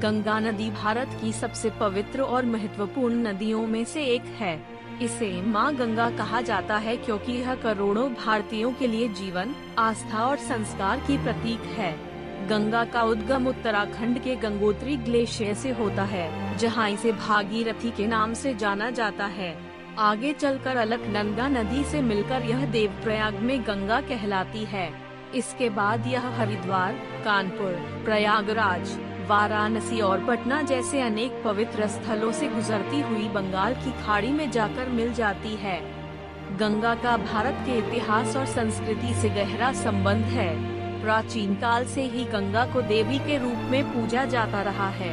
गंगा नदी भारत की सबसे पवित्र और महत्वपूर्ण नदियों में से एक है। इसे माँ गंगा कहा जाता है क्योंकि यह करोड़ों भारतीयों के लिए जीवन, आस्था और संस्कार की प्रतीक है। गंगा का उद्गम उत्तराखंड के गंगोत्री ग्लेशियर से होता है, जहाँ इसे भागीरथी के नाम से जाना जाता है। आगे चलकर अलकनंदा नदी से मिलकर यह देवप्रयाग में गंगा कहलाती है। इसके बाद यह हरिद्वार, कानपुर, प्रयागराज, वाराणसी और पटना जैसे अनेक पवित्र स्थलों से गुजरती हुई बंगाल की खाड़ी में जाकर मिल जाती है। गंगा का भारत के इतिहास और संस्कृति से गहरा संबंध है। प्राचीन काल से ही गंगा को देवी के रूप में पूजा जाता रहा है।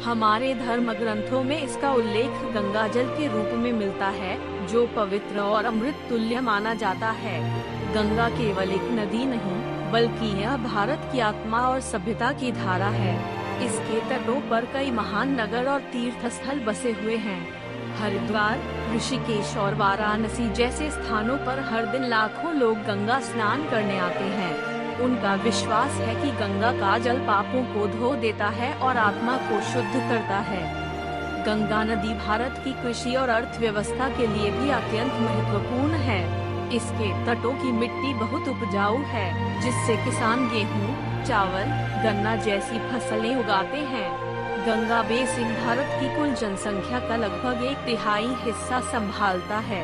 हमारे धर्म ग्रंथों में इसका उल्लेख गंगा जल के रूप में मिलता है, जो पवित्र और अमृत तुल्य माना जाता है। गंगा केवल एक नदी नहीं, बल्कि यह भारत की आत्मा और सभ्यता की धारा है। इसके तटों पर कई महान नगर और तीर्थ स्थल बसे हुए हैं। हरिद्वार, ऋषिकेश और वाराणसी जैसे स्थानों पर हर दिन लाखों लोग गंगा स्नान करने आते हैं। उनका विश्वास है कि गंगा का जल पापों को धो देता है और आत्मा को शुद्ध करता है। गंगा नदी भारत की कृषि और अर्थव्यवस्था के लिए भी अत्यंत महत्वपूर्ण है। इसके तटों की मिट्टी बहुत उपजाऊ है, जिससे किसान गेहूं, चावल, गन्ना जैसी फसलें उगाते हैं। गंगा बेसिन भारत की कुल जनसंख्या का लगभग 1/3 हिस्सा संभालता है।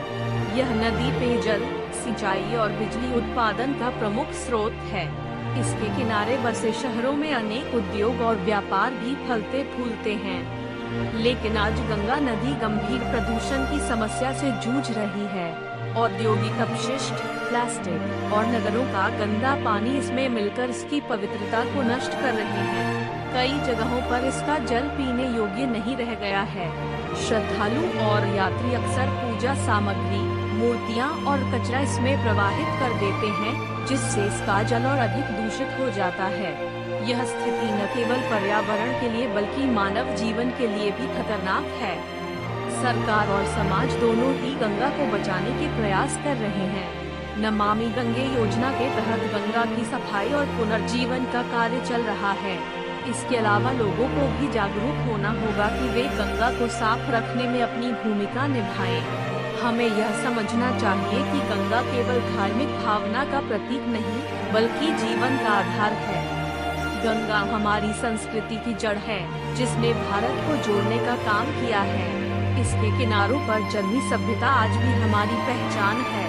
यह नदी पेयजल, सिंचाई और बिजली उत्पादन का प्रमुख स्रोत है। इसके किनारे बसे शहरों में अनेक उद्योग और व्यापार भी फलते फूलते हैं। लेकिन आज गंगा नदी गंभीर प्रदूषण की समस्या से जूझ रही है। औद्योगिक अपशिष्ट, प्लास्टिक और नगरों का गंदा पानी इसमें मिलकर इसकी पवित्रता को नष्ट कर रहे हैं। कई जगहों पर इसका जल पीने योग्य नहीं रह गया है। श्रद्धालु और यात्री अक्सर पूजा सामग्री, मूर्तियां और कचरा इसमें प्रवाहित कर देते हैं, जिससे इसका जल और अधिक दूषित हो जाता है। यह स्थिति न केवल पर्यावरण के लिए बल्कि मानव जीवन के लिए भी खतरनाक है। सरकार और समाज दोनों ही गंगा को बचाने के प्रयास कर रहे हैं। नमामि गंगे योजना के तहत गंगा की सफाई और पुनर्जीवन का कार्य चल रहा है। इसके अलावा लोगों को भी जागरूक होना होगा कि वे गंगा को साफ रखने में अपनी भूमिका निभाएं। हमें यह समझना चाहिए कि गंगा केवल धार्मिक भावना का प्रतीक नहीं, बल्कि जीवन का आधार है। गंगा हमारी संस्कृति की जड़ है, जिसने भारत को जोड़ने का काम किया है। इसके किनारों पर जन्मी सभ्यता आज भी हमारी पहचान है।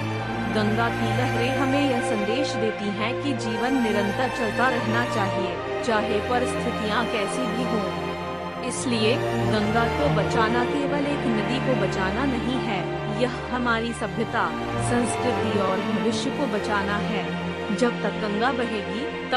गंगा की लहरें हमें यह संदेश देती हैं कि जीवन निरंतर चलता रहना चाहिए, चाहे परिस्थितियां कैसी भी हों। इसलिए गंगा को बचाना केवल एक नदी को बचाना नहीं है, यह हमारी सभ्यता, संस्कृति और भविष्य को बचाना है। जब तक गंगा बहेगी